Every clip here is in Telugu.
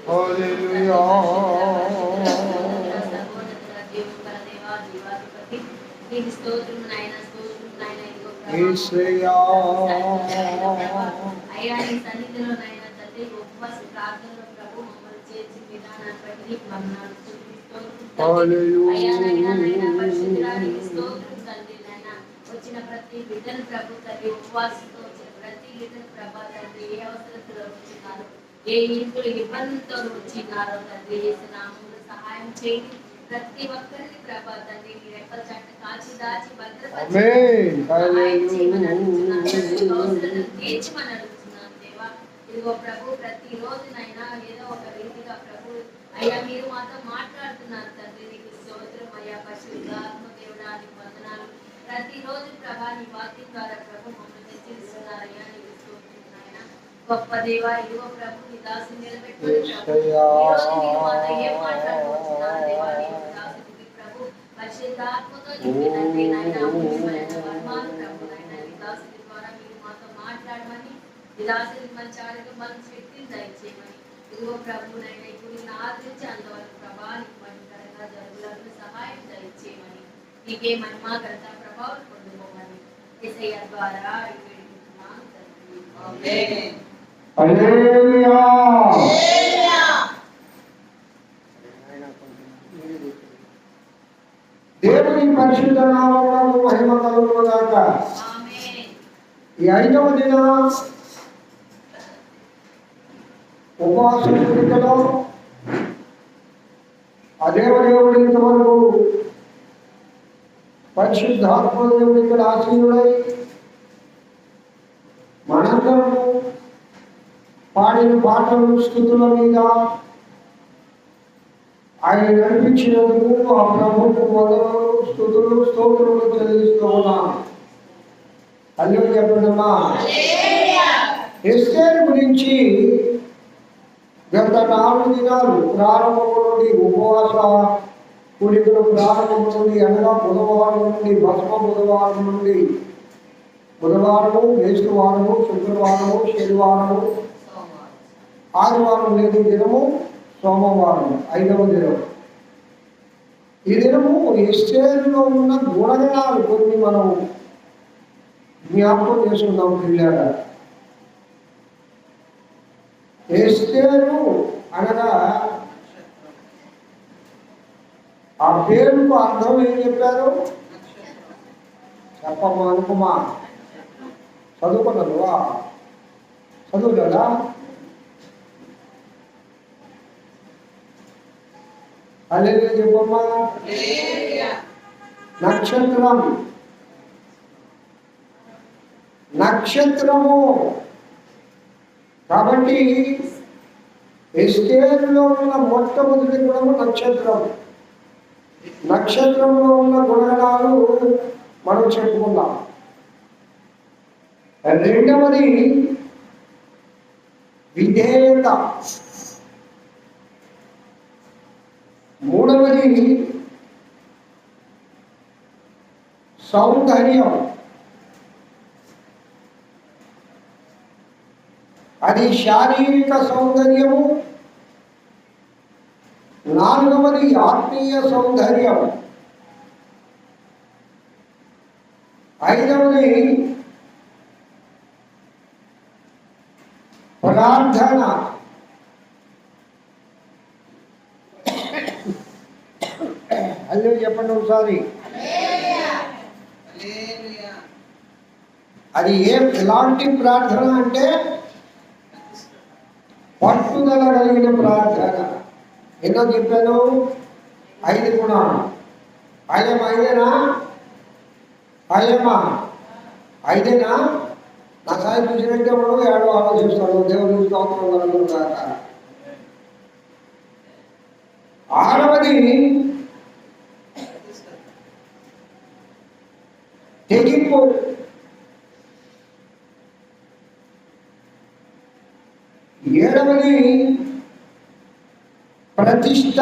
హల్లెలూయా. నీకు స్తోత్రం నాయనా, స్తోత్రం నాయనా. ఇదిగో యేసయ్యా. అయ్యా నీ సన్నిధిలో నాయనా తండ్రి ఉపవాస ప్రార్థనలో ప్రభు మమ్మల్ని చేర్చిన విధానాన్ని బట్టి నీకు వందనాలు. అయ్యా నాయనా పరిశుద్ధురానికి స్తోత్రం తండ్రి నాయనా. వచ్చిన ప్రతి బిడ్డను ప్రభు తండ్రి, ఉపవాసంతో వచ్చిన ప్రతి బిడ్డను ప్రభా తండ్రి, ఏ అవసరతలో వచ్చినారో, ఏ ఇంట్లో ఇబ్బందులతో వచ్చినారో తండ్రి, యేసు నామములో సహాయం చేయండి. ప్రతి ఒక్కరిని ప్రభా తండ్రి మీ రెక్కల చాటున కాచి దాచి భద్రపరిచి తీర్చమని అడుగుతున్నాను దేవా. ఇదిగో ప్రభు ప్రతి రోజునైనా ఏదో ఒక రీతిగా ప్రభు అయ్యా మీరు మాతో మాట్లాడుతున్నారు తండ్రి. నీకు స్తోత్రం అయ్యా. పరిశుద్ధాత్మ దేవుడానికి వందనాలు. ప్రతిరోజు ప్రభా నీ వాక్యం ద్వారా ప్రభు మమ్మల్ని హెచ్చరిస్తున్నారయ్యా. నీకు స్తోత్రం నాయన. గొప్ప దేవా, ఇదిగో ప్రభు నీ దాసుని నిలబెట్టుకుని ప్రభు ఈరోజు మీరు మాతో ఏం మాట్లాడబోతున్నారు దేవా. నీకు దాసునికి ప్రభు పరిశుద్ధాత్మతో నింపినండి నాయన. అమూల్యమైన వర్మాలు ప్రభు నాయన నీ దాసుని ద్వారా మీరు మాతో మాట్లాడమని, నీ దాసునికి మంచి ఆరోగ్యం, మంచి శక్తిని దయచేయమని, ఇదిగో ప్రభు నాయన ఇప్పుడు నేను ఆదరించి అంతవరకు ప్రభానికి మహిమకరంగా జరుగులకు సహాయం దయచేయమని, నీకే మహిమ ఘనత ప్రభావం పొందుకోమని యేసయ్య ద్వారా వేడుకుంటున్నాను తండ్రి. ఆమేన్. హల్లెలూయా. దేవుని పరిశుద్ధ నామమునకు మహిమ కలుగును గాక. ఆమేన్. ఈ 5వ దిన ఉపవాస కూడికలో అదేవదేవుడు ఇంతవరకు పరిశుద్ధాత్మ దేవుడు ఇక్కడ ఆసీనుడై మనందరము పాడిన పాటలు స్తుతుల మీద ఆయన నడిపించినందుకు ఆ ప్రభువుకు వందనములు, స్తుతులు, స్తోత్రములు చెల్లిస్తూ ఉన్నాను. హల్లెలూయా చెప్పండమ్మా. ఎస్తేరు గురించి గత 4 దినాలు ప్రారంభం నుండి ఉపవాస కూడికలు ప్రారంభం నుండి అనగా బుధవారం నుండి భస్మ బుధవారం నుండి బుధవారము, బేస్తువారము, శుక్రవారము, శనివారము, ఆదివారం లేదు దినము సోమవారం 5వ దినం. ఈ దినము ఎస్తేరులో ఉన్న గుణగణాలు కొన్ని మనం జ్ఞాపకం చేసుకుందాం పిల్లగా. ఎస్తేరు అనగా ఆ పేరుకు అర్థం ఏం చెప్పారు చెప్పమ్మా అనుకుమా. చదువుకున్నావా? చదువులేదా? హల్లెలూయా చెప్పమ్మా. నక్షత్రం, నక్షత్రము. కాబట్టి ఎస్తేరులో ఉన్న మొట్టమొదటి గుణము నక్షత్రం. నక్షత్రంలో ఉన్న గుణగణాలు మనం చెప్పుకుందాం. రెండవది విధేయత. మూడవది సౌందర్యం. అది శారీరక సౌందర్యము. నాలుగవది ఆత్మీయ సౌందర్యం. ఐదవది ప్రార్థన. అయ్యో చెప్పండి ఒకసారి. అది ఎలాంటి ప్రార్థన అంటే పట్టుదల కలిగిన ప్రార్థన. ఎన్నో చెప్పాను? 5 గుణాలు. ఆయమ్మ 5ఏనా? ఆయమ్మ 5ఏనా? నా సాయి చూసినట్టే మనం 7 ఆలోచిస్తాడు. దేవుని స్తోత్రం కలుగును గాక. 6వది తెగింపు. 7వది ప్రతిష్ట.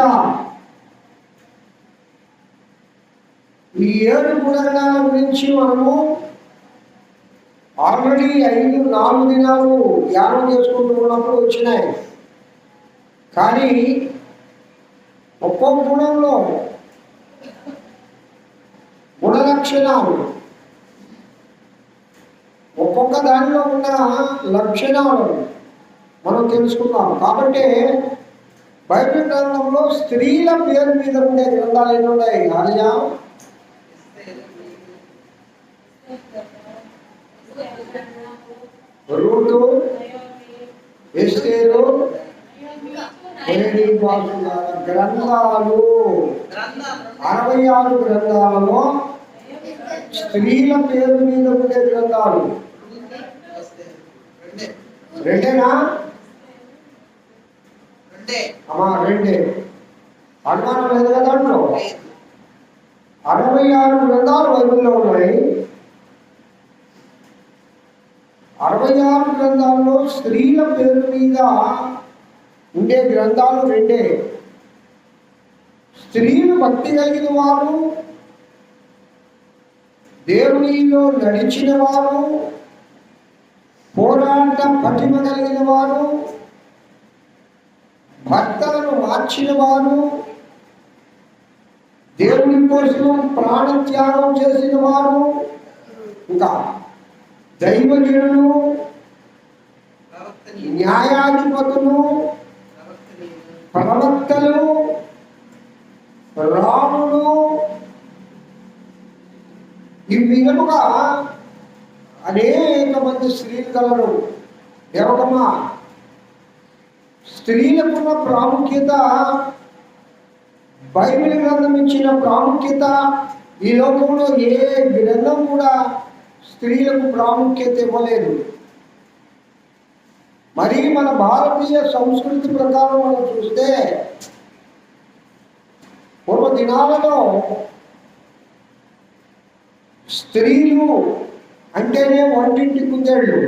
ఈ 7 గుణగణాల గురించి మనము ఆల్రెడీ 4 దినాలు ధ్యానం చేసుకుంటూ ఉన్నప్పుడు వచ్చినాయి. కానీ ఒక్కొక్క గుణంలో గుణ లక్షణాలు, ఒక్కొక్క దానిలో ఉన్న లక్షణాలు మనం తెలుసుకున్నాం. కాబట్టి బైబిల్ గ్రంథంలో స్త్రీల పేరు మీద ఉండే గ్రంథాలు ఎన్ని ఉన్నాయి? ఆలియా, రూతు, ఎస్తేరు, గ్రంథాలు 66 గ్రంథాలలో స్త్రీల పేరు మీద ఉండే గ్రంథాలు రెండేనా? అమ్మా రెండే, అనుమానం లేదు కదా. దాంట్లో 66 గ్రంథాలు బైబిల్లో ఉన్నాయి. 66 గ్రంథాల్లో స్త్రీల పేరు మీద ఉండే గ్రంథాలు రెండే. స్త్రీలు భక్తి కలిగిన వారు, దేవునిలో నడిచిన వారు, పోరాట పటిమ కలిగిన వారు, భర్తలను మార్చిన వారు, దేవుని కోసం ప్రాణత్యాగం చేసిన వారు, ఇంకా దైవజనులు, న్యాయాధిపతులు, ప్రవక్తలు, రాములు, ఈ విధముగా అనేక మంది స్త్రీలు కలరు. దేవకమ్మా, స్త్రీలకున్న ప్రాముఖ్యత, బైబిల్ గ్రంథం ఇచ్చిన ప్రాముఖ్యత ఈ లోకంలో ఏ గ్రంథం కూడా స్త్రీలకు ప్రాముఖ్యత ఇవ్వలేదు. మరి మన భారతీయ సంస్కృతి ప్రకారం మనం చూస్తే పూర్వ దినాలలో స్త్రీలు అంటేనే వంటింటి కుందేళ్ళు,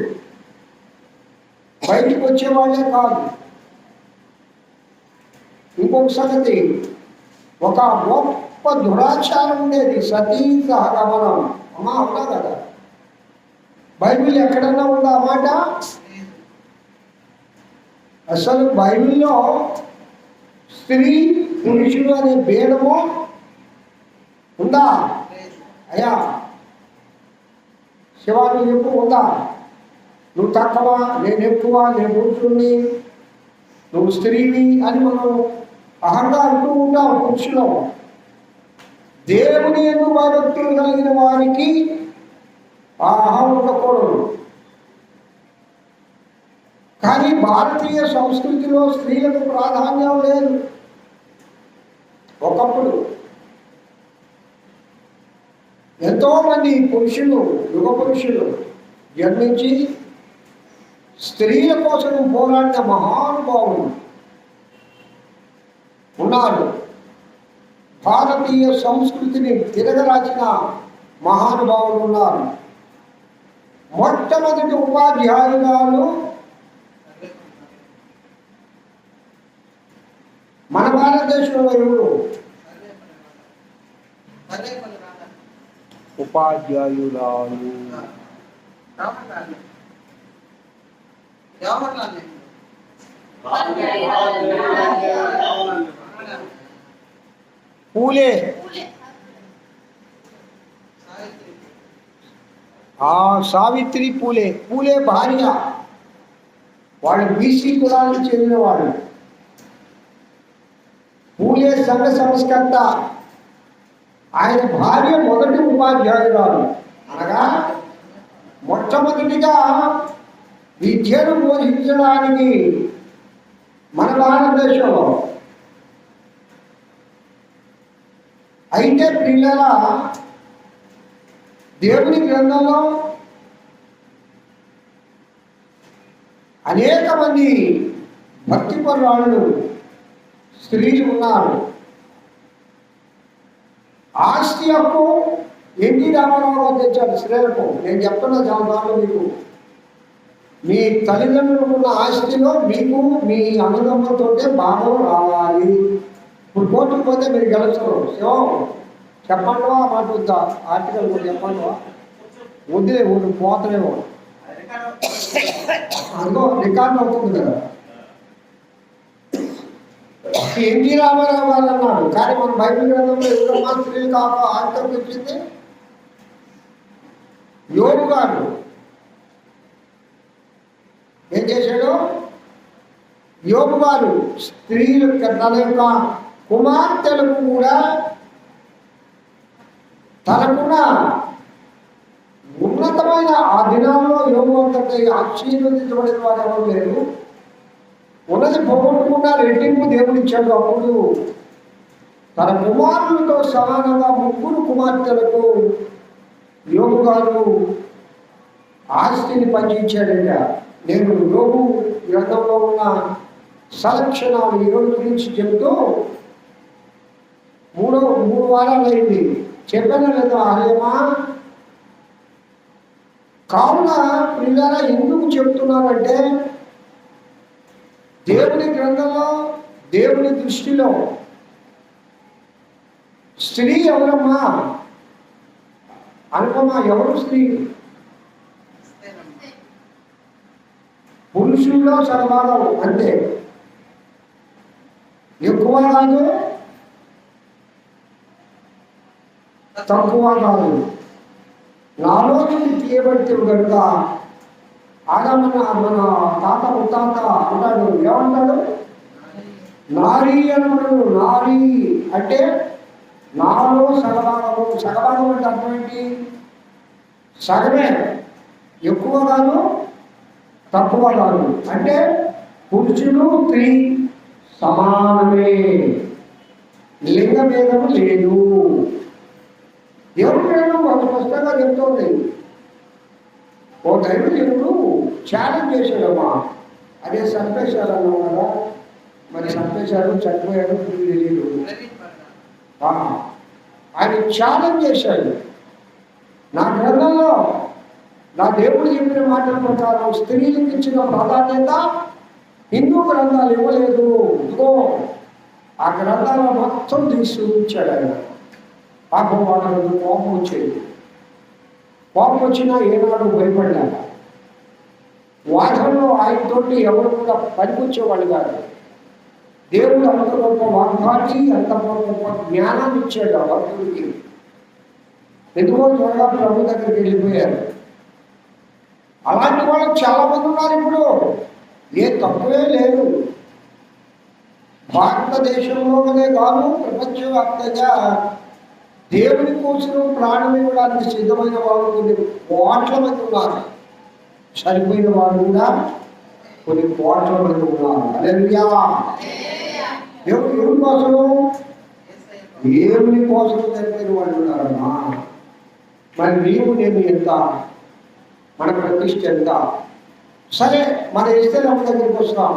బయటికి వచ్చేవాళ్ళే కాదు. ఇంకొక సంగతి, ఒక గొప్ప దురాచారం ఉండేది, సతీ సహగమనం. అమ్మా అవునా కదా? బైబిల్ ఎక్కడన్నా ఉందా మాట? అసలు బైబిల్లో స్త్రీ పురుషుడు అనే భేదము ఉందా? అయ్యా శివ, నువ్వు చెప్పు, ఉందా? నువ్వు తక్కువ, నేను ఎక్కువ, నేను పురుషుడిని, నువ్వు స్త్రీవి అని మనం అహంగా అంటూ ఉంటాం. పురుషులు దేవుని యందు భయభక్తులు కలిగిన వారికి ఆ అహం ఉండకూడదు. కానీ భారతీయ సంస్కృతిలో స్త్రీలకు ప్రాధాన్యం లేదు. ఒకప్పుడు ఎంతో మంది పురుషులు, యుగ పురుషులు జన్మించి స్త్రీల కోసం పోరాడిన మహానుభావులు ఉన్నారు. భారతీయ సంస్కృతిని తిరగరాచిన మహానుభావులు ఉన్నారు. మొట్టమొదటి ఉపాధ్యాయురాలు మన భారతదేశంలో ఎవరు? ఉపాధ్యాయురాలు పూలే. సావిత్రి పూలే. పూలే భార్య, వాడు బీసీ కులానికి చెందినవాడు. పూలే సంఘ సంస్కర్త. ఆయన భార్య మొదటి ఉపాధ్యాయురాలు. అనగా మొట్టమొదటిగా విద్యను బోధించడానికి మన భారతదేశంలో. అయితే పిల్లల దేవుని గ్రంథంలో అనేక మంది భక్తిపరురాళ్ళు స్త్రీలు ఉన్నారు. ఆస్తి హక్కు ఎన్టీ రామారావు తెచ్చాడు స్త్రీలకు. నేను చెప్తున్నా చాలా మీకు, మీ తల్లిదండ్రులకు ఉన్న ఆస్తిలో మీకు మీ అన్నదమ్ములతో భాగం రావాలి. ఇప్పుడు కోర్టుకు పోతే మీరు గెలుస్తారు. శివం చెప్పండి, ఆ మాట వద్దా? ఆర్టికల్ కూడా చెప్పండి, వద్దులే, ఊరు పోతలేమో. అందుకో రికార్డు అవుతుంది కదా. ఎన్టీ రామారావు గారు అన్నాడు. కానీ మన బైబిల్ గ్రంథంలో ఎవరమ్మా స్త్రీలు ఆజ్ఞ ఇచ్చింది? యోబు గారు ఏం చేశాడు? యోబు గారు స్త్రీలు తన యొక్క కుమార్తెలకు కూడా తనకున్న ఉన్నతమైన ఆ దినాల్లో యోబు అంతటి ఆశీర్వదించబడిన వారు ఎవరు లేరు. ఉన్నది పోగొట్టుకున్న రెట్టింపు దేవుడు ఇచ్చాడు. అప్పుడు తన కుమారులతో సమానంగా 3 కుమార్తెలకు యోబు గారు ఆస్తిని పంచించాడంట. నేను యోబు గ్రంథంలో ఉన్న సలక్షణాలు యోబు గురించి చెబుతూ 3 వారాలు అయింది. చెప్పాను లేదా ఆలయమా? కావున పిల్లల ఎందుకు చెప్తున్నారంటే, దేవుని గ్రంథంలో దేవుని దృష్టిలో స్త్రీ ఎవరమ్మా? అనుపమా, ఎవరు స్త్రీ? పురుషుల్లో సగభాగం అంతే, ఎక్కువ కాదు తక్కువ కాదు. నాలో నుండి తీయబడితే కనుక మన తాత ముత్తాత అంటాడు. ఏమంటాడు? నారీ అన్నాడు. నారీ అంటే నాలో సగభాగము. సగభాగం అంటే అర్థం ఏంటి? సగమే, ఎక్కువ కాదు తక్కువ కాదు. అంటే పురుషులు స్త్రీ సమానమే, లింగ భేదము లేదు. దేవుడు నేను ఒక స్పష్టంగా చెప్తోంది. ఓ దైవజనుడు ఛాలెంజ్ చేశాడమ్మా. అదే చంపేశాడు అన్నావు కదా, మరి చంపేశాడు, చనిపోయాడు, తెలియదు. ఆయన ఛాలెంజ్ చేశాడు. నా గ్రంథంలో నా దేవుడు చెప్పిన మాటల ప్రకారం స్త్రీలకు ఇచ్చిన ప్రాధాన్యత హిందూ గ్రంథాలు ఇవ్వలేదు. ఇదిగో ఆ గ్రంథాలను మొత్తం తీసి చూపించాడు ఆయన. పాపం వాళ్ళకు కోపం వచ్చేది. కోపం వచ్చినా ఏనాడు భయపడ్డా. వాదనలో ఆయనతోటి ఎవరు కూడా పనికొచ్చేవాళ్ళు కాదు. దేవుడు అంత గొప్ప వాగ్దాటి, అంత గొప్ప జ్ఞానాన్ని ఇచ్చాడు ఆ భక్తుడికి. ఎందుకో త్వరగా ప్రభు దగ్గరికి వెళ్ళిపోయారు. అలాంటి వాళ్ళు చాలా మంది ఉన్నారు ఇప్పుడు. ఏ తక్కువే లేదు. భారతదేశంలోనే కాదు, ప్రపంచవ్యాప్తంగా దేవుని కోసం ప్రాణం ఇవ్వడానికి సిద్ధమైన వాళ్ళు కొన్ని కోట్ల మంది ఉన్నారు. చనిపోయిన వాళ్ళు కూడా కొన్ని కోట్ల మంది ఉన్నారు. హల్లెలూయా. దేవుని కోసం, దేవుని కోసం చనిపోయిన వాళ్ళు ఉన్నారమ్మా. మరి నీవు నేను ఎంత, మన ప్రతిష్ట ఎంత? సరే, మన ఎస్తేరమ్మ దగ్గరికి వస్తాం.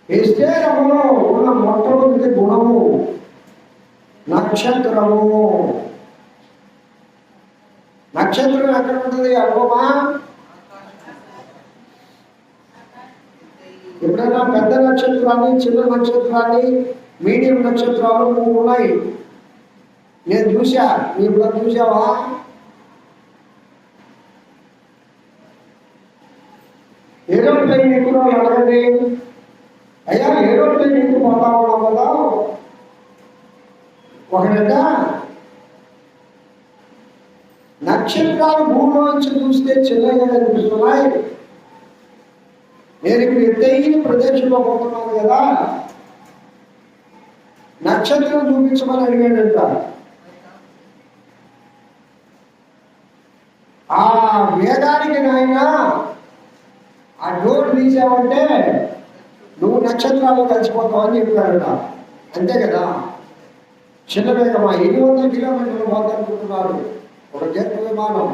ఎస్తేరమ్మలో ఉన్న మొట్టమొదటి గుణము నక్షత్రము. నక్షత్రం ఎక్కడ ఉంటుంది అనుభవమా? ఎప్పుడైనా పెద్ద నక్షత్రాన్ని, చిన్న నక్షత్రాన్ని, మీడియం నక్షత్రాలు 3 ఉన్నాయి. నేను చూసా, మీరు కూడా చూసావా? ఏరోప్లేన్ ఎక్కువ అడగండి. అయ్యా ఏరోప్లేన్ ఎక్కువ పోతా ఉన్నాం కదా. ఒకట నక్షత్రాలు భూమిలోంచి చూస్తే చిన్నగా కనిపిస్తున్నాయి. నేను ఇప్పుడు ఎత్తైన ప్రదేశంలో పోతున్నాను కదా, నక్షత్రం చూపించమని అడిగాడంట. ఆ వేగానికి నాయన ఆ డోర్ తీసావంటే నువ్వు నక్షత్రాలు కలిసిపోతావు అని చెప్పాడట. అంతే కదా, చిన్న వేగమా 700 కిలోమీటర్లు పోతానుకుంటున్నారు ఒక జెట్ విమానం.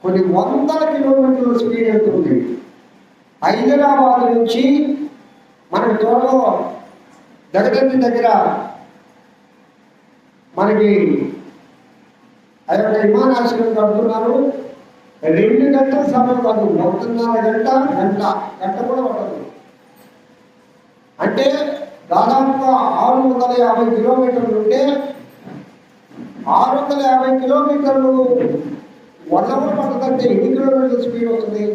కొన్ని వందల కిలోమీటర్ల స్పీడ్ వెళ్తుంది. హైదరాబాద్ నుంచి మనకి త్వరలో దగ్గర మనకి ఆ యొక్క విమానాశ్రయం కడుతున్నారు. 2 గంటల సమయం కాదు, 1.5 గంట కూడా పడదు. అంటే దాదాపుగా 650 కిలోమీటర్లు ఉంటే 650 కిలోమీటర్లు 1 అవర్ పడుతుందంటే ఎన్ని కిలోమీటర్ల స్పీడ్ అవుతుంది?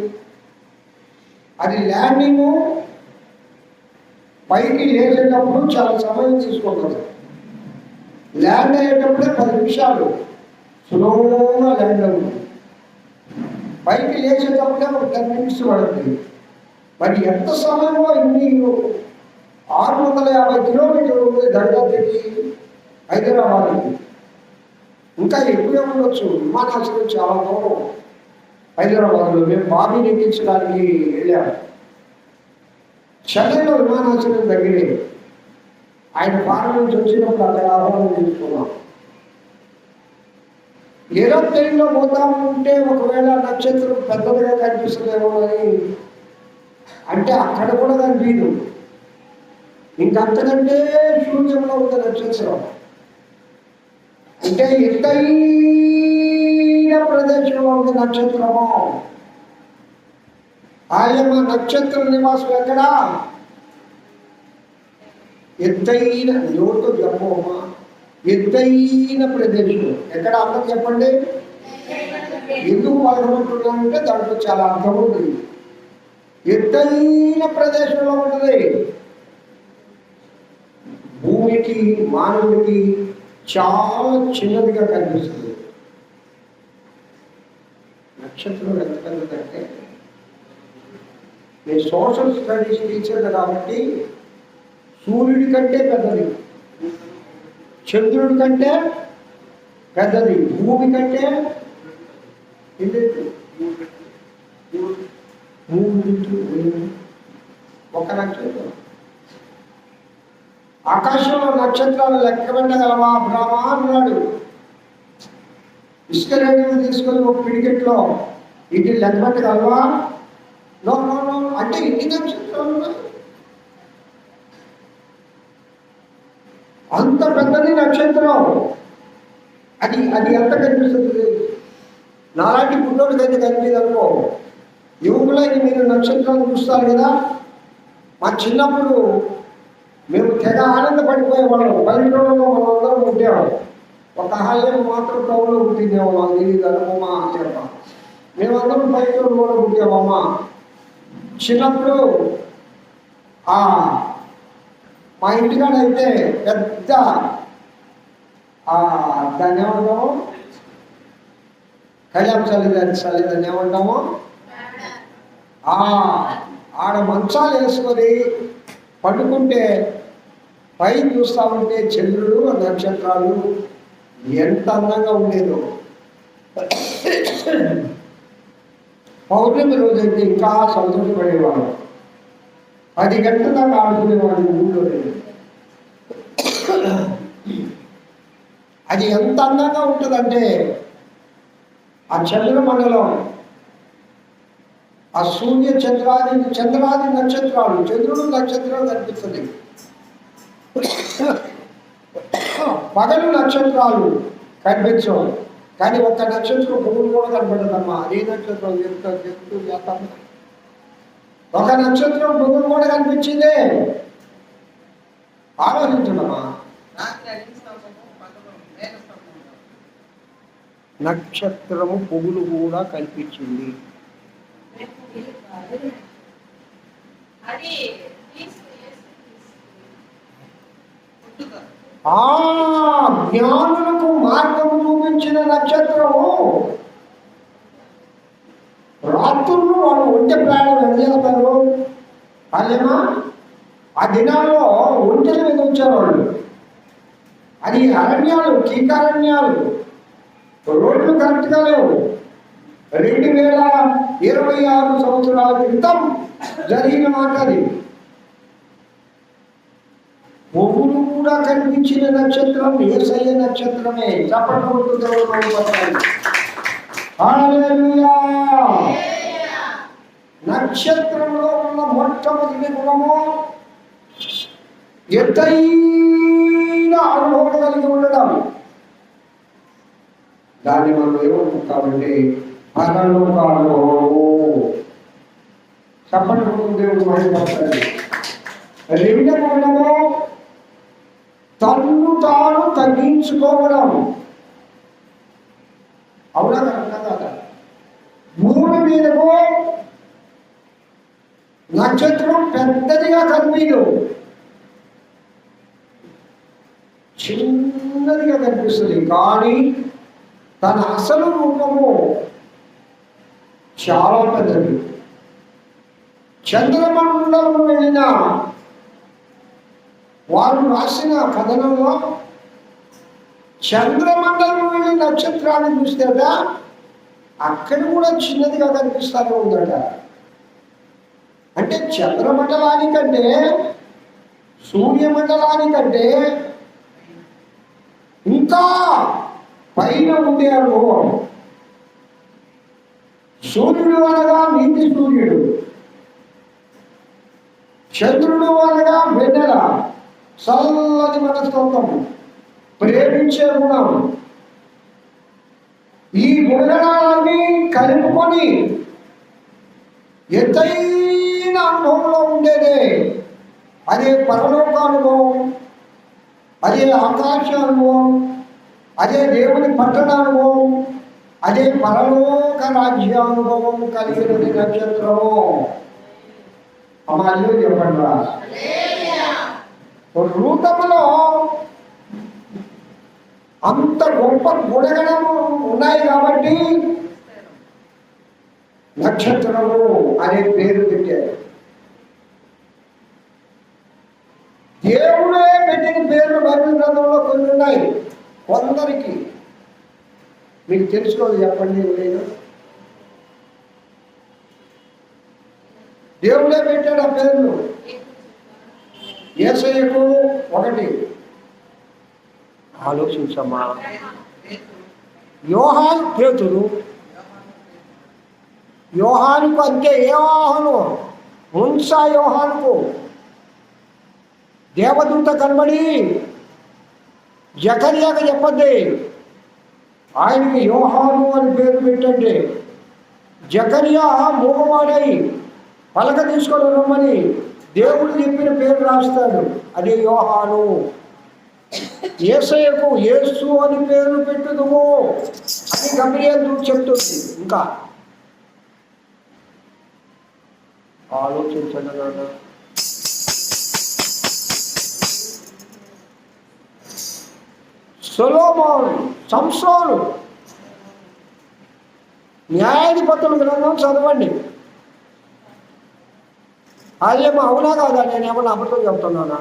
అది ల్యాండింగు పైకి లేచేటప్పుడు చాలా సమయం తీసుకుంటుంది. ల్యాండ్ అయ్యేటప్పుడే 10 నిమిషాలు స్లోగా ల్యాండ్ అవుతుంది. పైకి లేచేటప్పుడే ఒక 10 మినిట్స్ పడుతుంది. మరి ఎంత సమయంలో ఇన్ని 650 కిలోమీటర్లు ఉంది గంగావతికి హైదరాబాద్కి. ఇంకా ఎక్కువే ఉండొచ్చు. విమానాశ్రయం చాలా దూరం హైదరాబాద్లో. మేము బాబీని ఎక్కించడానికి వెళ్ళాము. చెన్నైలో విమానాశ్రయం దగ్గరే. ఆయన ఫారం నుంచి వచ్చినప్పుడు అక్కడ ఆహ్వానం తీసుకున్నాం. ఏరోప్లేన్లో పోతామంటే ఒకవేళ నక్షత్రం పెద్దదిగా కనిపిస్తుందేమో అని అంటే అక్కడ కూడా కనిపించదు. ఇంకంతకంటే శూన్యంలో ఉంది నక్షత్రం. అంటే ఎత్తైన ప్రదేశంలో ఉంది నక్షత్రము. ఆయన నక్షత్ర నివాసం ఎక్కడా? ఎత్తైన నోటు చెప్పమ్మా. ఎత్తైన ప్రదేశం ఎక్కడ? అర్థం చెప్పండి. ఎందుకు పలకమంటున్నానంటే దాంట్లో చాలా అర్థం ఉంటుంది. ఎత్తైన ప్రదేశంలో ఉంటుంది. భూమికి మానవుడికి చాలా చిన్నదిగా కనిపిస్తుంది. నక్షత్రం ఎంత పెద్దదంటే, నేను సోషల్ స్టడీస్ టీచర్ కాబట్టి సూర్యుడి కంటే పెద్దది, చంద్రుడి కంటే పెద్దది, భూమి కంటే ఒక నక్షత్రం. ఆకాశంలో నక్షత్రాలు లెక్క పెట్టగలవా బ్రహ్మ అన్నాడు. ఇసుక రేణువులు తీసుకొని ఒక పిడికెట్లో వీటిని లెక్క పెట్టగలవా? No no no. అంటే ఇన్ని నక్షత్రాలు అంత పెద్దది నక్షత్రం. అది అది ఎంత కనిపిస్తుంది? నాలాంటి పుట్టోడికి అయితే కనిపించదు అనుకో. యువకులైన మీరు నక్షత్రాలు చూస్తారు కదా. మా చిన్నప్పుడు మేము తెగ ఆనందపడిపోయేవాళ్ళం. పల్లెటూళ్ళలో మనందరం ఉండేవాళ్ళం. ఒక హాల్యం మాత్రం టౌన్లో పుట్టిందేమో నాకు తెలియదు అనుకోమా చెప్ప. మేమందరం పల్లెటూరులో పుట్టామమ్మా. చిన్నప్పుడు మా ఇంటికాడైతే పెద్ద దాన్ని ఏమంటాము, కళ్యాణ్ చల్లి దాన్ని ఏమంటాము, ఆడ మంచాలు వేసుకొని పడుకుంటే పై చూస్తా ఉంటే చంద్రుడు నక్షత్రాలు ఎంత అందంగా ఉండేదో. పౌర్ణమి రోజైతే ఇంకా సంతోషపడేవాడు. 10 గంటల దాకా ఆడుకునేవాడు ఊళ్ళో. అది ఎంత అందంగా ఉంటుందంటే ఆ చంద్రమండలం, ఆ సూర్య చంద్రాది నక్షత్రాలు, చంద్రుడు నక్షత్రం కనిపిస్తుంది. పగలు నక్షత్రాలు కనిపించవు, కానీ ఒక్క నక్షత్రం పువ్వులు కూడా కనపడదమ్మా. అదే నక్షత్రం చెప్తూ చేస్తాము. ఒక నక్షత్రం పువ్వులు కూడా కనిపించిందే. ఆలోచించడమ్మా. నక్షత్రము పువ్వులు కూడా కనిపించింది. జ్ఞానులకు మార్గం చూపించిన నక్షత్రము. రాత్రులు వాళ్ళు ఒంటె ప్రయాణం వెళ్ళేస్తారు. అదేమా ఆ దినాల్లో ఒంటెల మీద వచ్చారు వాళ్ళు. అది అరణ్యాలు, కీకారణ్యాలు, రోడ్లు కరెక్ట్గా లేవు. 2026 సంవత్సరాల క్రితం జరిగిన మాట అది. పువ్వులు కూడా కనిపించిన నక్షత్రం యేసయ్య నక్షత్రమే. చెప్పకుండా నక్షత్రంలో ఉన్న మొట్టమొదటి గుణము ఎత్తైన అనుభవం కలిగి ఉండడం. దాన్ని మనం ఏమనుకుంటామంటే పరలోకాలు. చెప్పండి దేవుడు మహిమపడతాడు. రెండవ గుణము తన్ను తాను తగ్గించుకోవడం. అవునా కదా? భూమి మీదకు నక్షత్రం పెద్దదిగా కనిపించదు, చిన్నదిగా కనిపిస్తుంది, కానీ తన అసలు రూపము చాలా పెద్దది. చంద్రమండలం వెళ్ళిన వారు రాసిన కథనంలో చంద్రమండలం వెళ్ళిన నక్షత్రాన్ని చూస్తేట అక్కడ కూడా చిన్నదిగా కనిపిస్తూనే ఉందట. అంటే చంద్రమండలానికంటే సూర్యమండలానికంటే ఇంకా పైన ఉండే అనుభవం. సూర్యుడు అనగా నీతి సూర్యుడు, చంద్రుడు అనగా వెన్నెల, చల్లని మనస్తత్వం, ప్రేమించే గుణం. ఈ గుణగణాలన్నీ కలుపుకొని ఎత్తైన అనుభవంలో ఉండేదే అదే పరలోకానుభవం, అదే ఆకాశ అనుభవం, అదే దేవుని పట్టణానుభవం, అదే పరలోక రాజ్యానుభవం కలిగినది నక్షత్రము. అమ్మాయిలు చెప్పండి. రూపంలో అంత గొప్ప గుణగణము ఉన్నాయి కాబట్టి నక్షత్రము అనే పేరు పెట్టారు. దేవుడే పెట్టిన పేర్లు బైబిల్ గ్రంథంలో కొన్ని ఉన్నాయి. కొందరికి మీకు తెలుసుకోవాలి, చెప్పండి. లేదు, దేవుడే పెట్టాడు ఆ పేర్లు. యేసయ్యకు ఒకటి, ఆలోచించమ్మా, యోహాను పేతురు, యోహానుకు అంతే. ఏ యోహాను? మున్సా యోహానుకు దేవదూత కనబడి జకర్యాకు చెప్పద్ది, ఆయనకి యోహాను అని పేరు పెట్టండి. జకర్యా మూగవాడై పలక తీసుకొని రమ్మని దేవుడు చెప్పిన పేరు రాస్తాడు, అదే యోహాను. యేసయ్యకు యేసు అని పేరు పెట్టుదుము అని గబ్రియల్ దూత చెప్తుంది. ఇంకా ఆలోచించండి నాన్న. సొలొమోను, సంసోను, న్యాయాధిపతుల గ్రంథం చదవండి. అదేమో అవునా కాదా? నేనేమన్నా అబద్ధం చెప్తున్నానా?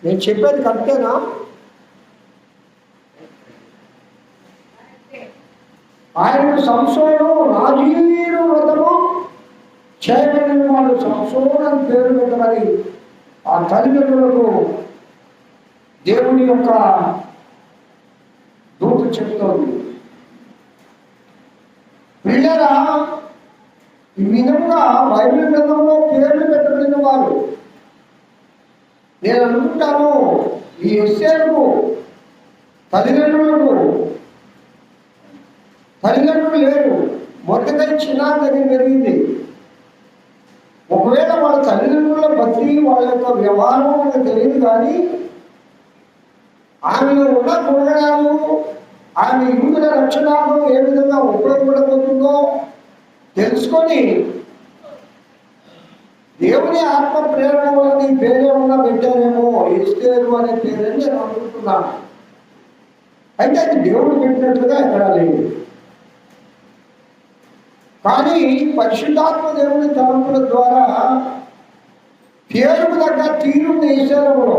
నేను చెప్పేది కరెక్టేనా? ఆయన సంసోను రాజీరు వ్రతము చేయబడిన వాడు సంసోను అని పేరు పెట్టమని ఆ తల్లిదండ్రులకు దేవుని యొక్క దూత చెప్తోంది. పిల్లరా, ఈ విధంగా బైబిల్ గ్రంథంలో పేర్లు పెట్టబడిన వారు, నేను అనుకుంటాను ఈ ఎస్సేలకు తల్లిదండ్రులు లేరు. మొదటగా చిన్న దగ్గర పెరిగింది. ఒకవేళ వాళ్ళ తల్లిదండ్రుల బట్టి వాళ్ళ యొక్క వ్యవహారం మనకు తెలియదు, కానీ ఆమెలో ఉన్న గుణగణాలు, ఆమె యూదుల లక్షణాలు ఏ విధంగా ఉపయోగపడబోతుందో తెలుసుకొని దేవుని ఆత్మ ప్రేరణ వల్ల నీ పేరేమన్నా పెట్టారేమో, ఎస్తేరు అనే పేరని నేను అనుకుంటున్నాను. అయితే అది దేవుడు పెట్టినట్లుగా ఎక్కడా లేదు. కానీ పరిశుద్ధాత్మ దేవుని తలంపుల ద్వారా పేరుకు తగ్గ తీరుని ఇచ్చేటప్పుడు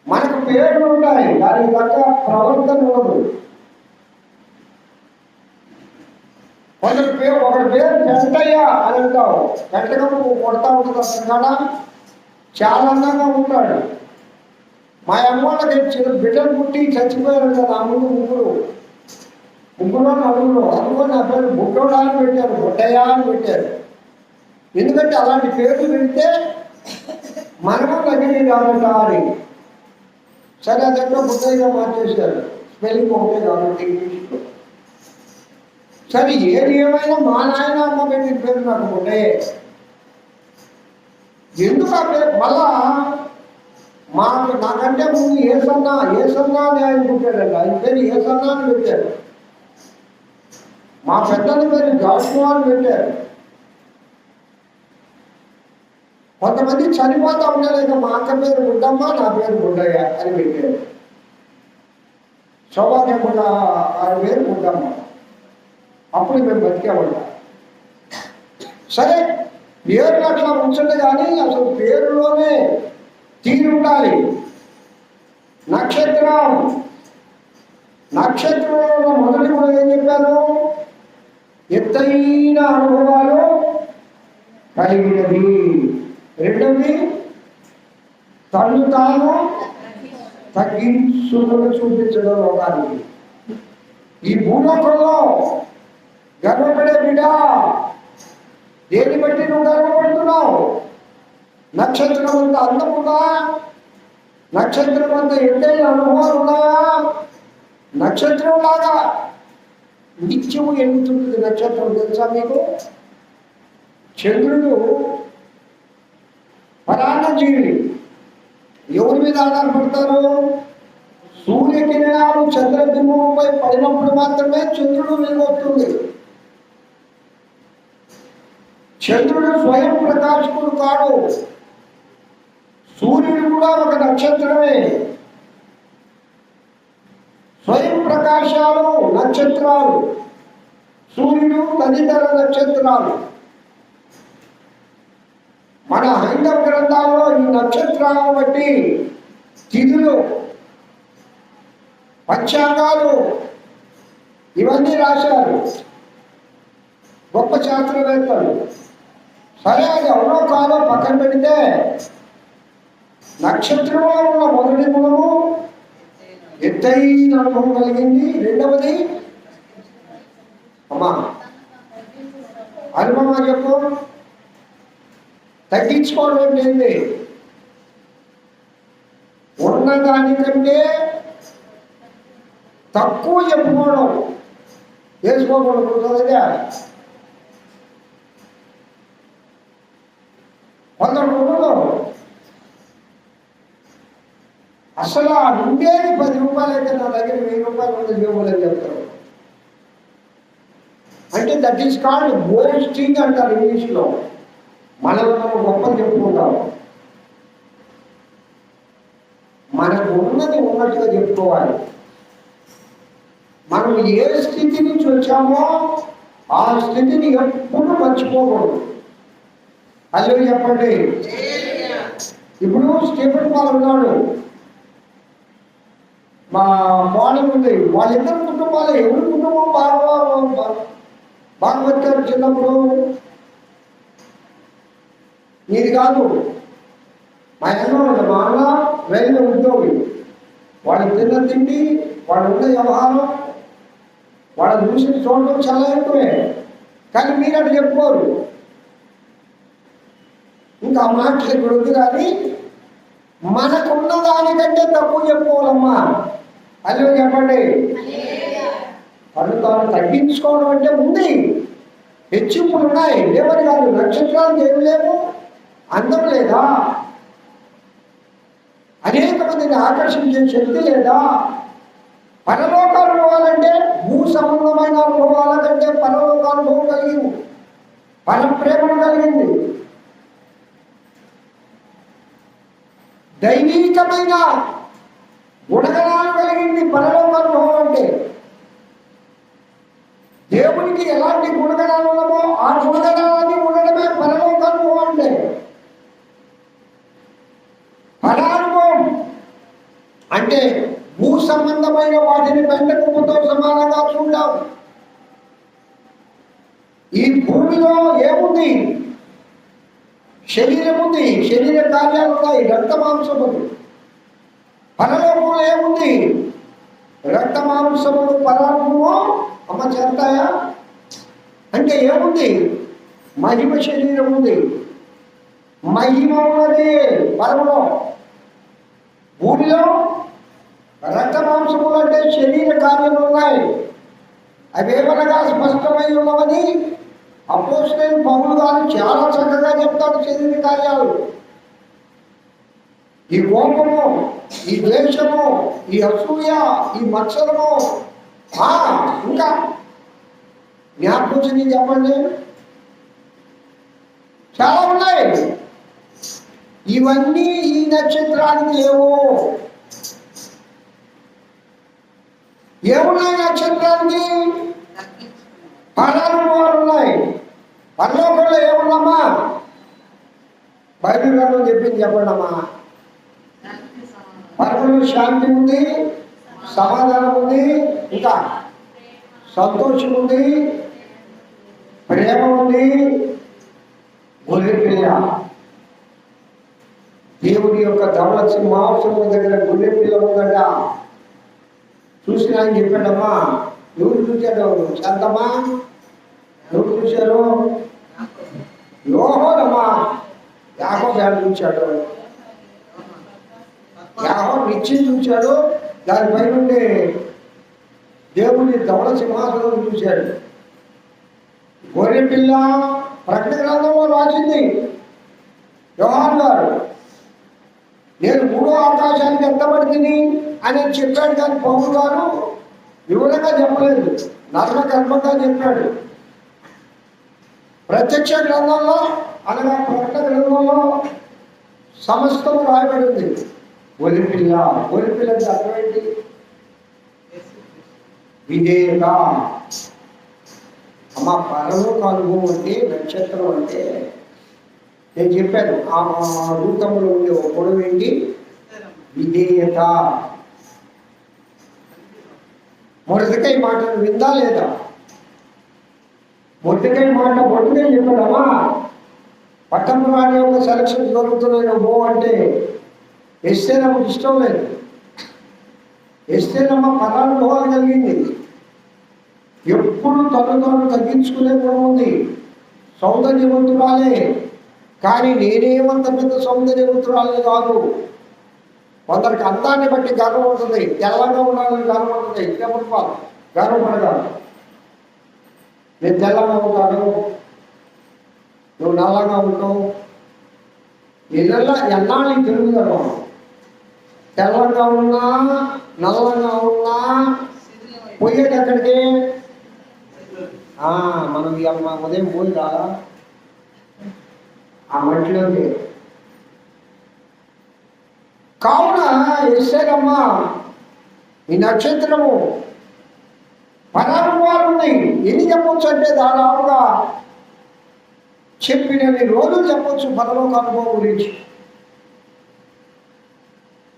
మనకు పేర్లు ఉంటాయి, దానికి తగ్గ ప్రవర్తన ఉండదు. ఒకటి పేరు పెంటయ్య అని అంటావు, పెంటగా కొడతా ఉంటుంది అసలు కాడ, చాలా అందంగా ఉంటాడు. మా అమ్మోళ్ళకి బిడ్డలు పుట్టి చచ్చిపోయారు కదా, అమ్ముడు ముగ్గురు నలుగురు, అందుకని నా పేరు బుడ్డోడా అని పెట్టారు, బుడ్డయ్య అని పెట్టారు. ఎందుకంటే అలాంటి పేర్లు పెడితే మనము నగిలి రాదట అని. సరే, అదెక్కడ బుడ్డయ్యగా మార్చేశారు, స్పెల్లింగ్ ఒకటే కాబట్టి ఇంగ్లీష్లో. సరే, ఏది ఏమైనా మా నాయన అమ్మ పెట్టిన పేరు నాకు బుడ్డయ్యే. ఎందుకు ఆ పేరు? మళ్ళా నాకంటే ముందు ఏసన్నా అని ఆయన పుట్టాడండి, ఆయన పేరు ఏసన్నా అని పెట్టారు. మా పెద్దల పేరు జాషువా అని పెట్టారు. కొంతమంది చనిపోతా ఉండలేక మా అక్క పేరు గుడ్డమ్మ, నా పేరు గుడ్డయ్య అని పెట్టారు. సౌభాగ్యముగా ఆయన పేరు గుడ్డమ్మ. అప్పుడు మేము బతికేవాళ్ళ. సరే, పేర్లు అట్లా ఉంచండి, కానీ అసలు పేరులోనే తీరు ఉండాలి. నక్షత్రం, నక్షత్రంలో మొదటి కూడా ఏం చెప్పాను? ఎత్తైన అనుభవాలు కలిగినది. రెండవది, తను తాను తగ్గించుకుని చూపించడం లోకానికి. ఈ భూలోకంలో గర్వపడే బిడ్డ, దేని బట్టి నువ్వు గర్వపడుతున్నావు? నక్షత్రం అంత అందం ఉందా? నక్షత్రం అంత ఎత్తైన అనుభవాలు ఉన్నాయా? నక్షత్రం లాగా నిత్యము ఎన్నుతుంటుంది నక్షత్రం, తెలుసా మీకు? చంద్రుడు పరాన్నజీవి. ఎవరి మీద ఆధారపడతారు? సూర్యకిరణాలు చంద్రబింబంపై పడినప్పుడు మాత్రమే చంద్రుడు వెలుగొస్తుంది. చంద్రుడు స్వయం ప్రకాశకుడు కాడు. సూర్యుడు కూడా ఒక నక్షత్రమే. స్వయం ప్రకాశాలు నక్షత్రాలు, సూర్యుడు తదితర నక్షత్రాలు. మన హైందవ గ్రంథాల్లో ఈ నక్షత్రాలను బట్టి తిథులు, పంచాంగాలు ఇవన్నీ రాశారు గొప్ప శాస్త్రవేత్తలు. సరే, అది అవునో కాదో పక్కన పెడితే, నక్షత్రంలో ఉన్న మొదటి గుణము ఎత్తైన అనుభవం కలిగింది. రెండవది, అమ్మా అనుభవం చెప్పు. తగ్గించుకోవడం ఏంటి? ఉన్నదానికంటే తక్కువ చెప్పుకోవడం, వేసుకోకూడదు. కొందరు అసలు ఆ ఉండేది 10 రూపాయలు అయితే నా దగ్గర 1000 రూపాయలు ఉన్న జీవులని చెప్తారు. అంటే దట్ ఈస్ కాల్డ్ బోస్టింగ్ అంటారు ఇంగ్లీష్లో. మనం గొప్పలు చెప్పుకుంటాం. మనకు ఉన్నది ఉన్నట్టుగా చెప్పుకోవాలి. మనం ఏ స్థితి నుంచి వచ్చామో ఆ స్థితిని ఎప్పుడు మర్చిపోకూడదు. అల్లు చెప్పండి. ఇప్పుడు స్టీఫెన్ పాల్ ఉన్నాడు, మా కోడలు ఉంది. వాళ్ళిద్దరు కుటుంబాలు, ఎవరి కుటుంబం బాగా వచ్చారు చిన్నప్పుడు? ఇది కాదు. మా అన్న, మా అన్న రైల్వే ఉద్యోగి. వాళ్ళు తిన్న తిండి, వాళ్ళు ఉన్న వ్యవహారం, వాళ్ళ చూసి చూడటం చాలా ఎక్కువే. కానీ మీరు అటు చెప్పుకోరు. ఇంకా ఆ మాటలు ఇక్కడ ఉంది. కానీ మనకున్న దానికంటే తక్కువ చెప్పుకోవాలమ్మా. అల్లు చెప్పండి. తాను తగ్గించుకోవడం అంటే ఉంది. హెచ్చింపులు ఉన్నాయి, లేవని కాదు. నక్షత్రాలకు ఏమి లేవు, అందం లేదా, అనేక మందిని ఆకర్షించే శక్తి లేదా? పరలోక అనుభవాలంటే భూ సంబంధమైన అనుభవాల కంటే పరలోక అనుభవం కలిగింది, పరప్రేమను కలిగింది, దైవీకమైన గుణగణాలు కలిగింది. పరలోక అనుభవం అంటే దేవునికి ఎలాంటి గుణగణాలు ఉన్నామో ఆ గుణగణాలని ఉండడమే పరలోక అనుభవం అంటే. పరానుభవం అంటే భూ సంబంధమైన వాటిని పెంట కుప్పతో సమానంగా చూడడం. ఈ భూమిలో ఏముంది? శరీరం ఉంది, శరీర కార్యాలు ఉన్నాయి, రక్త మాంసములు. పరలోకంలో ఏముంది? రక్త మాంసములు పరానుభవం అమ్మ చేస్తాయా? అంటే ఏముంది? మహిమ శరీరం ఉంది, మహిమ ఉన్నది పరములో. భూమిలో రక్త మాంసములు అంటే శరీర కార్యములు ఉన్నాయి. అవేమనగా స్పష్టమై ఉన్నవని అపోస్తలుడైన పౌలు గారు చాలా చక్కగా చెప్తాడు. శరీర కార్యాలు, ఈ కోపము, ఈ ద్వేషము, ఈ అసూయ, ఈ మత్సరము, ఇంకా జ్ఞాపకం చెప్పండి, చాలా ఉన్నాయి. ఇవన్నీ ఈ నక్షత్రానికి లేవు. ఏమున్నాయి నక్షత్రానికి? పరానుభవాలు ఉన్నాయి. పరలోకంలో ఏముందమ్మా? బైబిల్ గ్రంథం చెప్పింది చెప్పండమ్మా. పరలోకంలో శాంతి ఉంది, సమాధానం ఉంది, ఇంకా సంతోషం ఉంది, ప్రేమ ఉంది, గొర్రెపిల్ల. దేవుడి యొక్క ధవళ సింహాసనం దగ్గర గొర్రెపిల్ల ఉందట. చూసిన ఆయన చెప్పాడమ్మా. ఎవరు చూశాడు? శాంతమ్మా ఎవరు చూశారు? యోహోనమ్మా. యాకోబు గారు చూశాడు. యాకోబు నిత్యం చూశాడు. దానిపై నుండి దేవుని ధవళ సింహాసనం చూశాడు. గొర్రెపిల్ల ప్రకటన గ్రంథంలో రాసింది యోహాను గారు. నేను 3వ ఆకాశానికి ఎత్తబడింది అని చెప్పాడు, కానీ పౌలు గారు వివరంగా చెప్పలేదు, నర్మకర్మగా చెప్పాడు. ప్రత్యక్ష గ్రంథంలో అనగా ప్రకటన గ్రంథంలో సమస్తం రాయబడింది. గొర్రెపిల్ల. గొర్రెపిల్లకి అర్థమేంటి? విధేయత. అమ్మ పరలోక అనుభవం అంటే, నక్షత్రం అంటే నేను చెప్పాను. ఆ రూపంలో ఉండే ఒక పొడవు ఏంటి? విధేయత. మొదటికై మాటను విందా లేదా? మొదటికై మాట మొదటికై చెప్పాడమ్మా. పట్టణ వారి యొక్క సెలక్షన్ జరుగుతున్నాయి బో అంటే ఎస్తేనమ్మకి ఇష్టం లేదు. ఎస్తేనమ్మ పరానుభవాలు కలిగింది. ఎప్పుడు తను తగ్గించుకునే గుణం ఉంది. సౌందర్యవంతురాలే, కానీ నేనేమంత పెద్ద సౌందర్యవంతురాలే కాదు. కొందరికి అందాన్ని బట్టి గర్వం ఉంటుంది. తెల్లగా ఉండాలని గర్వం ఉంటుంది. ఇంకెప్పుడు గర్వపడగాను. నేను తెల్లగా ఉంటాను, నువ్వు నల్లగా ఉంటావు. ఎన్నాళ్ళు తెలుగు గర్వం. తెల్లగా ఉన్నా నల్లగా ఉన్నా పోయేది ఎక్కడికి? మనం ఉదయం పోయి రాదా ఆ మట్టిలోకి. కావున ఎస్సేనమ్మా ఈ నక్షత్రము పరానుభవాలు ఉన్నాయి. ఎన్ని చెప్పొచ్చు అంటే దాదాపుగా చెప్పినన్ని రోజులు చెప్పొచ్చు పరలోక అనుభవం గురించి.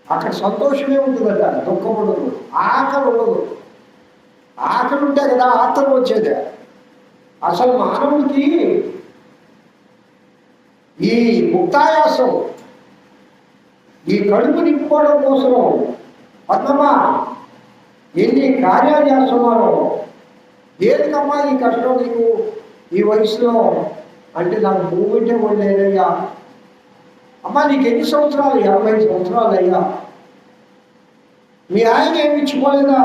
అక్కడ సంతోషమే ఉంటుందట, దుఃఖం ఉండదు, ఆకలి ఉండదు. ఆకలి ఉంటే కదా ఆత్రం వచ్చేది. అసలు మానవుడికి ఈ ముక్తాయాసం, ఈ కడుపు నింపుకోవడం కోసం పద్మమ్మ ఎన్ని కార్యాలు చేస్తున్నారో. దేనికమ్మా ఈ కష్టం నీకు ఈ వయసులో అంటే? నాకు మూమెంటే ఉండేదయ్యా. అమ్మా నీకు ఎన్ని సంవత్సరాలు? 80 సంవత్సరాలు అయ్యా. మీ ఆయన ఏమి ఇచ్చిపోలేదా?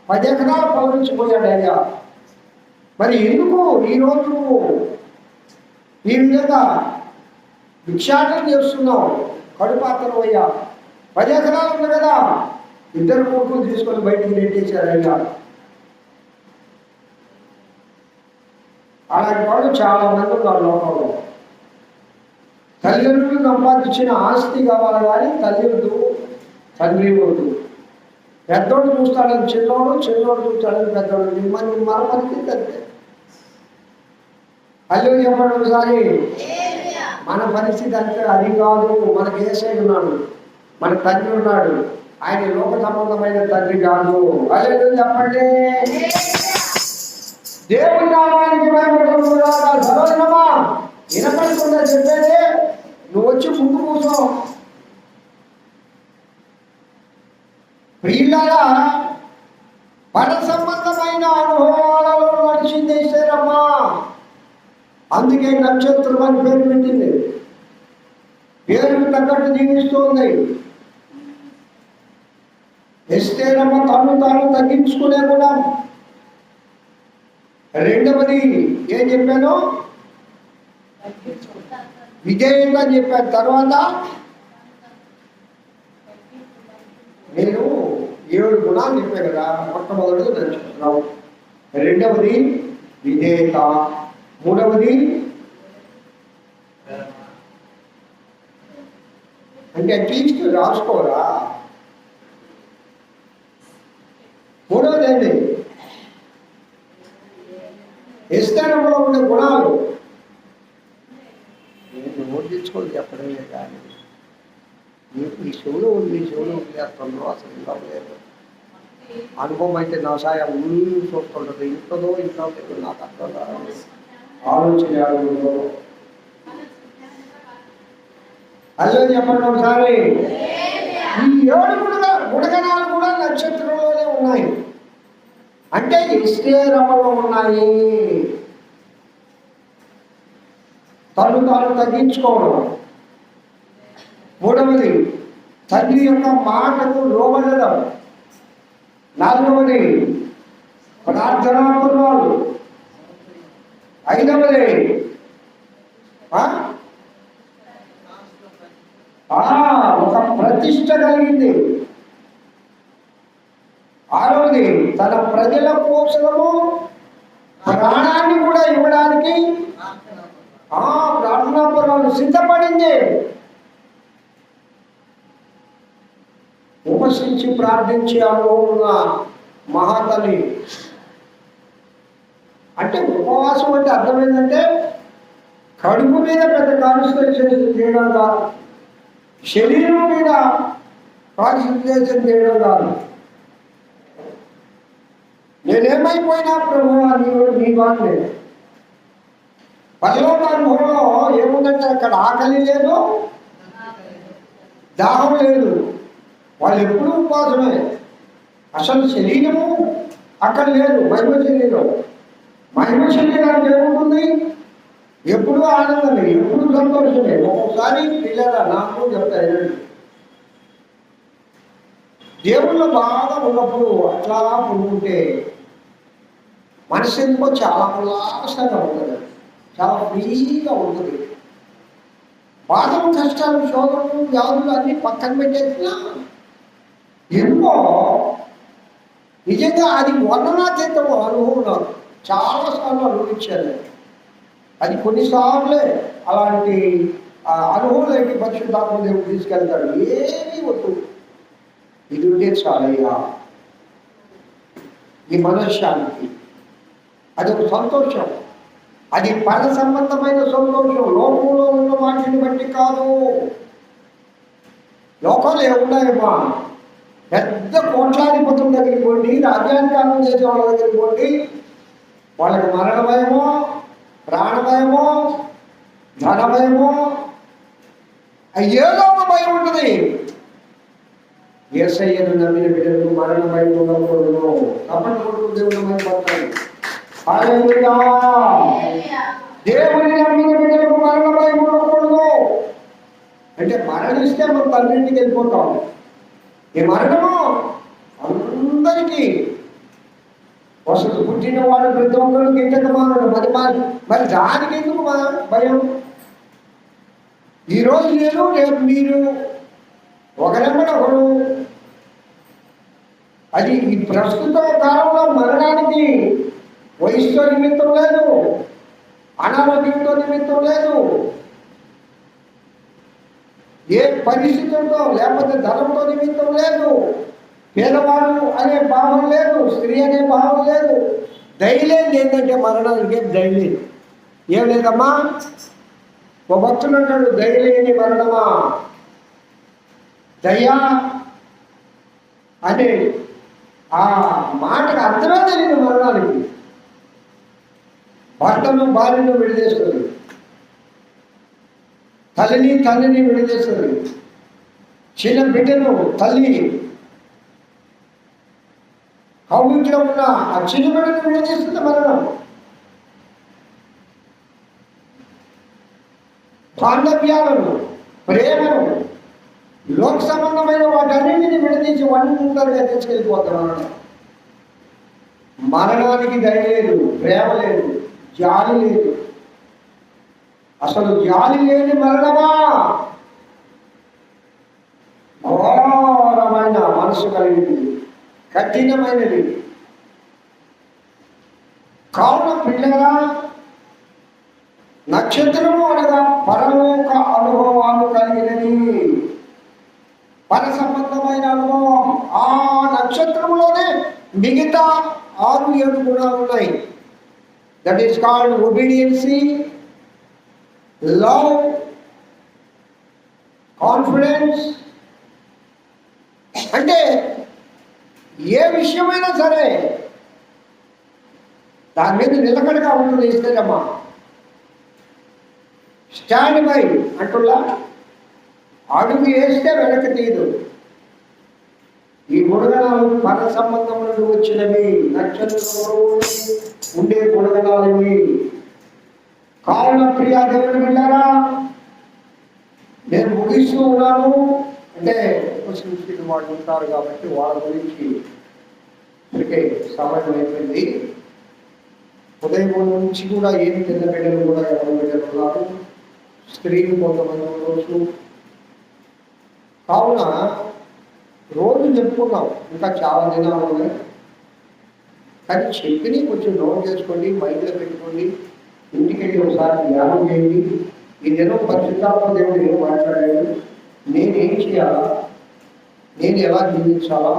10 ఎకరాలు పొలమిచ్చిపోయాడు అయ్యా. మరి ఎందుకు ఈరోజు ఈ విధంగా భిక్షాటన చేస్తున్నావు? కడుపాత్రం అయ్యా. 10 ఎకరాలు ఉంది కదా, 2 కొడుకులు తీసుకొని బయటికి నెట్టేశారు అయ్యా. అలాంటి వాళ్ళు చాలా మంది ఉన్నారు లోకంలో. తల్లిదండ్రులు సంపాదించిన ఆస్తి కావాలి కానీ తల్లిదండ్రులు తండ్రి వద్దు. పెద్దోడు చూస్తాడని చిన్నోడు, చిన్నోడు చూస్తాడని పెద్దోడు. మన పరిస్థితి అంతే. అల్లు చెప్పండి ఒకసారి. మన పరిస్థితి అంతే. అది కాదు. మనకు యేసయ్య ఉన్నాడు, మన తండ్రి ఉన్నాడు. ఆయన లోక సంబంధమైన తండ్రి కాదు. అల్లు చెప్పండి. దేవుని నామానికి సరోజనమా వినపడకుండా చెప్పేది. నువ్వు వచ్చి ముందు కూర్చో. ప్రియులారా, పర సంబంధమైన అనుభవాలలో నడిచింది ఎస్తేరమ్మా. అందుకే నక్షత్రం అని పేరు పెట్టింది. పేరుకు తగ్గట్టు జీవిస్తుంది. ఎస్తేరమ్మ తను తాను తగ్గించుకునే కూడా. రెండవది ఏం చెప్పాను? విజయంగా అని చెప్పాను. తర్వాత నేను 7 గుణాలు చెప్పాను కదా. మొట్టమొదటిది నక్షత్రం, రెండవది విధేయత, మూడవది అంటే అట్లీస్ట్ రాసుకోరా. మూడవదండి, ఎస్తేరంలో ఉండే గుణాలు. నేను నోట్ తెచ్చుకోవాలి చెప్పడమే కానీ మీకు ఈ చెవులు వదిలేస్తుండ్రో అసలు ఇంకా లేదు. అనుభవం అయితే నా సాయం చూస్తుంటుంది. ఇంట్లో నాకు అర్థం కాదు. ఆలోచన అల్లో చెప్పండి ఒకసారి. ఈ 7 గుణగణాలు కూడా నక్షత్రంలోనే ఉన్నాయి. అంటే ఎస్తేరములో ఉన్నాయి. తను తగ్గించుకోవడం. మూడవది, తండ్రి యొక్క మాటకు లోబడడం. నాలుగవది, ప్రార్థనాపూర్వాలు. ఐదవది, ఒక ప్రతిష్ట కలిగింది. ఆరవది, తన ప్రజల కోసము ప్రాణాన్ని కూడా ఇవ్వడానికి ప్రార్థనాపూర్వాలు సిద్ధపడింది. ఉపసించి ప్రార్థించే అనుభవం ఉన్న మహాతల్లి. అంటే ఉపవాసం అంటే అర్థం ఏంటంటే కడుపు మీద పెద్ద కాన్సన్ట్రేషన్ చేయడం కాదు, శరీరం మీద కాన్సన్ట్రేషన్ చేయడం కాదు. నేనేమైపోయినా ప్రభువా నీ వాడిని. పరలోక అనుభవంలో ఏముందంటే అక్కడ ఆకలి లేదు, దాహం లేదు. వాళ్ళు ఎప్పుడూ ఉపవాసమే. అసలు శరీరము అక్కడ లేదు. మహిమ శరీరం. మహిమ శరీరానికి ఏముంటుంది? ఎప్పుడూ ఆనందమే, ఎప్పుడు సంతోషమే. ఒక్కొక్కసారి పిల్లల నాకు చెప్తారు, దేవుళ్ళు బాగా ఉన్నప్పుడు అట్లా పుడుకుంటే మనసు ఎందుకో చాలా ఉల్లాసంగా ఉంటుంది, చాలా ఫ్రీగా ఉంటుంది. బాధలు, కష్టాలు, శోధనలు, వ్యాధులు అన్నీ పక్కన పెట్టేసినా ఎందుకో నిజంగా అది వర్ణనాతీతం అనుభవం. నాకు చాలాసార్లు అనుభవించాను. అది కొన్నిసార్లే అలాంటి అనుభవంలోకి పరిశుద్ధాత్మ దేవుడు తీసుకెళ్తాడు. ఏమీ వద్దు, ఇది ఉంటే చాలయ్యా. ఈ మనశ్శాంతి అదొక సంతోషం. అది పర సంబంధమైన సంతోషం, లోకంలో ఉన్న వాటిని బట్టి కాదు. లోకంలో ఏమున్నాయమ్మా? పెద్ద కోట్లాధిపతుల దగ్గరికి పోండి, రాజ్యాధికారం చేసే వాళ్ళ దగ్గరికి పోండి, వాళ్ళకి మరణ భయమో, ప్రాణభయమో, ధనభయమో, ఏదో ఒక భయం ఉంటుంది. యేసయ్యను నమ్మిన బిడ్డలకు మరణ భయం ఉండకూడదు. తప్పకుండా దేవుడు భయపడతాడు. హల్లెలూయా. దేవుని నమ్మిన బిడ్డలకు మరణ భయం ఉండకూడదు. అంటే మరణిస్తే మనం తండ్రింటికి వెళ్ళిపోతాం. ఈ మరణము అందరికీ వసతి. పుట్టిన వాడు ప్రతి ఒక్కరు గిట్టక మానడు. మరి దానికి ఎందుకు భయం? ఈరోజు నేను, రేపు మీరు, ఒకరు. అది ఈ ప్రస్తుత కాలంలో మరణానికి వయసుతో నిమిత్తం లేదు, అనారోగ్యంతో నిమిత్తం లేదు, ఏ పరిస్థితులతో లేకపోతే ధనంతో నిమిత్తం లేదు, పేదవాడు అనే భావం లేదు, స్త్రీ అనే భావం లేదు. దయలేదు. ఏంటంటే మరణానికి ఏం దయలేదు. ఏం లేదమ్మా. ఒక భక్తులు అంటాడు, దయలేని మరణమా. దయా అనే ఆ మాటకు అర్థమే తెలియదు మరణానికి. భర్తను భార్యను విడిచేస్తుంది, తల్లిని విడిచేస్తుంది, చిన్న బిడ్డను తల్లి కౌగిట్లో ఉన్న ఆ చిన్న బిడ్డను విడిచేస్తుంది మరణం. బాంధవ్యాలను, ప్రేమను, లోక సంబంధమైన వాటన్నింటిని విడదీసి ఒంటరిగా తీసుకెళ్ళిపోతాం. మరణానికి దయ లేదు, ప్రేమ లేదు, జాలి లేదు. అసలు జాలి లేని మరణమా. ఘోరమైన మనసు కలిగింది, కఠినమైనది. కావున పిల్లగా నక్షత్రము అనగా పరలోక అనుభవాలు కలిగినది. పర సంబంధమైన అనుభవం. ఆ నక్షత్రంలోనే మిగతా 6-7 గుణాలు ఉన్నాయి. That is called obedience, love, confidence. అంటే ఏ విషయమైనా సరే దాని మీద నిలకడగా ఉంటుంది. ఇస్తేనమ్మా స్టాండ్ బై అంటున్నా, అడుగు వేస్తే వెనక్కి తీయదు. ఈ గుణగణాలు పర సంబంధం నుండి వచ్చినవి, నక్షత్రంలో ఉండే గుణగణాలు ఇవి. కావున ప్రియా దేవుని బిడ్డలారా, నేను ముగిస్తూ ఉన్నాను. అంటే ముస్లింస్ వాళ్ళు ఉంటారు కాబట్టి వాళ్ళ గురించి ఇప్పటికే సమయం అయిపోయింది. ఉదయం నుంచి కూడా ఏమి చిన్న బిడ్డలు కూడా ఎవరి బిడ్డలు ఉన్నారు, స్త్రీలు కొంతమంది రోజు. కావున రోజు చెప్పుకున్నాం, ఇంకా చాలా దినాలు ఉన్నాయి. కానీ చెప్పిని కొంచెం నోట్ చేసుకోండి, మైండ్లో పెట్టుకోండి, ఇంటికి వెళ్ళి ఒకసారి ధ్యానం చేయండి. ఈ దినం పరిశుద్ధాత్మ దేవుడు ఏం మాట్లాడాడు, నేనేం చేయాలా, నేను ఎలా జీవించాలా,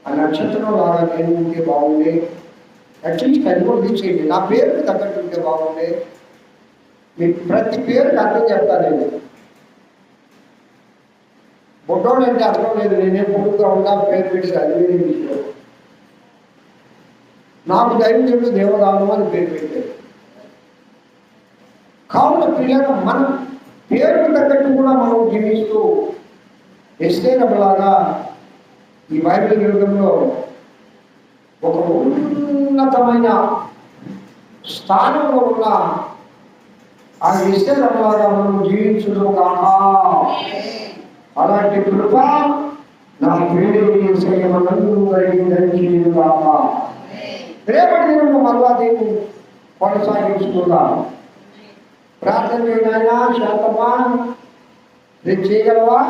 ఆ నక్షత్రం లాగా నేను ఉంటే బాగుండే. అట్లీస్ట్ కనుగోలు తీసేయండి, నా పేరుకి తగ్గట్టు ఉంటే బాగుండే. మీకు ప్రతి పేరుకి అర్థం చెప్తానండి. బొడ్డోడు అంటే అర్థం లేదు, నేనే పొడుగ్గా ఉంటా పేరు పెట్టి అది వేరే విషయం. నాకు దైవజనుడు దేవదానం అని పేరు పెట్టాడు. కావున పిల్లలు మనం పేరుకు తగ్గట్టు కూడా మనం జీవిస్తూ ఎస్తేరలాగా ఈ బైబిల్ యుగంలో ఒక ఉన్నతమైన స్థానంలో ఉన్న ఆ ఎస్తేరలాగా మనం జీవించడం కాక, అలాంటి కృప నా ప్రియుడు కాక. రేపటి దినము మళ్ళా దీన్ని కొనసాగించుకుందాం. ప్రార్థన చేయడాయినా శాంతమా, నేను చేయగలవా?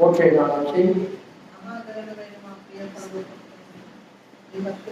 ఓకే, నా చెయ్యి.